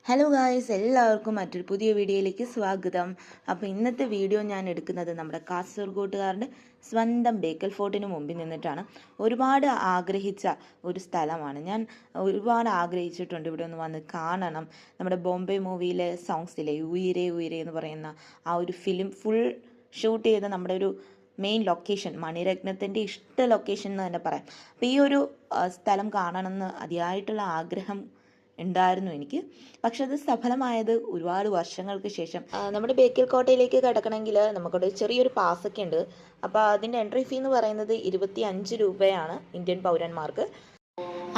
Hello guys, എല്ലാവർക്കും മറ്റൊരു പുതിയ വീഡിയോയിലേക്ക് സ്വാഗതം. അപ്പോൾ ഇന്നത്തെ വീഡിയോ ഞാൻ എടുക്കുന്നത് നമ്മുടെ കാസർഗോട്ടുകാരുടെ സ്വന്തം ബേക്കൽ ഫോർട്ടിന് മുമ്പിൽ നിന്നിട്ടാണ്. ഒരുപാട് ആഗ്രഹിച്ച ഒരു സ്ഥലമാണ്. ഞാൻ ഒരുപാട് ആഗ്രഹിച്ചിട്ടുണ്ട് ഇവിടെ ഒന്ന് വന്ന് കാണണം. നമ്മുടെ ബോംബെ മൂവിയിലെ സോങ്സിലെ ഉയിരേ ഉയിരേ എന്ന് പറയുന്ന ആ ഒരു ഫിലിം ഫുൾ ഷൂട്ട് ചെയ്ത നമ്മുടെ ഒരു മെയിൻ ലൊക്കേഷൻ, മണിരത്നത്തിൻ്റെ ഇഷ്ട ലൊക്കേഷൻ എന്ന് തന്നെ പറയാം. അപ്പോൾ ഈ ഒരു സ്ഥലം കാണണമെന്ന് അതിയായിട്ടുള്ള ആഗ്രഹം ഉണ്ടായിരുന്നു എനിക്ക്. പക്ഷെ അത് സഫലമായത് ഒരുപാട് വർഷങ്ങൾക്ക് ശേഷം. നമ്മുടെ ബേക്കൽ കോട്ടയിലേക്ക് കിടക്കണമെങ്കിൽ നമുക്കവിടെ ചെറിയൊരു പാസ്സൊക്കെ ഉണ്ട്. അപ്പോൾ അതിൻ്റെ എൻട്രി ഫീ എന്ന് പറയുന്നത് 25 രൂപയാണ് ഇന്ത്യൻ പൗരന്മാർക്ക്.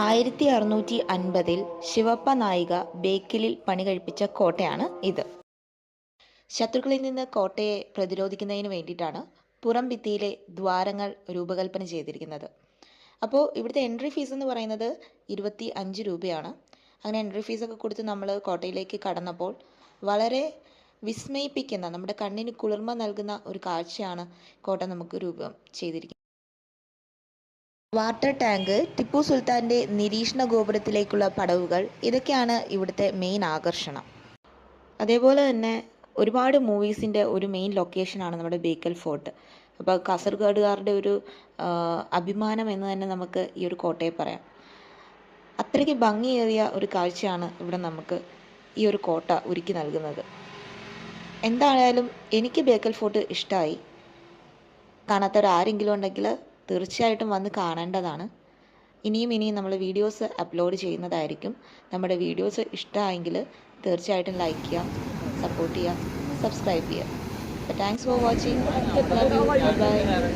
1650 ശിവപ്പ നായിക ബേക്കലിൽ പണി കഴിപ്പിച്ച കോട്ടയാണ് ഇത്. ശത്രുക്കളിൽ നിന്ന് കോട്ടയെ പ്രതിരോധിക്കുന്നതിന് വേണ്ടിയിട്ടാണ് പുറം ഭിത്തിയിലെ ദ്വാരങ്ങൾ രൂപകൽപ്പന ചെയ്തിരിക്കുന്നത്. അപ്പോൾ ഇവിടുത്തെ എൻട്രി ഫീസ് എന്ന് പറയുന്നത് 25 രൂപയാണ്. അങ്ങനെ എൻട്രി ഫീസൊക്കെ കൊടുത്ത് നമ്മൾ കോട്ടയിലേക്ക് കടന്നപ്പോൾ വളരെ വിസ്മയിപ്പിക്കുന്ന, നമ്മുടെ കണ്ണിന് കുളിർമ നൽകുന്ന ഒരു കാഴ്ചയാണ് കോട്ട നമുക്ക് രൂപം ചെയ്തിരിക്കുന്നത്. വാട്ടർ ടാങ്ക്, ടിപ്പു സുൽത്താൻ്റെ നിരീക്ഷണ ഗോപുരത്തിലേക്കുള്ള പടവുകൾ, ഇതൊക്കെയാണ് ഇവിടുത്തെ മെയിൻ ആകർഷണം. അതേപോലെ തന്നെ ഒരുപാട് മൂവീസിൻ്റെ ഒരു മെയിൻ ലൊക്കേഷനാണ് നമ്മുടെ ബേക്കൽ ഫോർട്ട്. അപ്പോൾ കാസർഗോഡുകാരുടെ ഒരു അഭിമാനം എന്ന് തന്നെ നമുക്ക് ഈ ഒരു കോട്ടയെ പറയാം. അത്രയ്ക്ക് ഭംഗിയേറിയ ഒരു കാഴ്ചയാണ് ഇവിടെ നമുക്ക് ഈ ഒരു കോട്ട ഒരുക്കി നൽകുന്നത്. എന്തായാലും എനിക്ക് ബേക്കൽ ഫോർട്ട് ഇഷ്ടമായി. കാണാത്തവരാരെങ്കിലും ഉണ്ടെങ്കിൽ തീർച്ചയായിട്ടും വന്ന് കാണേണ്ടതാണ്. ഇനിയും നമ്മൾ വീഡിയോസ് അപ്ലോഡ് ചെയ്യുന്നതായിരിക്കും. നമ്മുടെ വീഡിയോസ് ഇഷ്ടമായെങ്കിൽ തീർച്ചയായിട്ടും ലൈക്ക് ചെയ്യുക, സപ്പോർട്ട് ചെയ്യുക, സബ്സ്ക്രൈബ് ചെയ്യുക. Thanks for watching. ബൈ.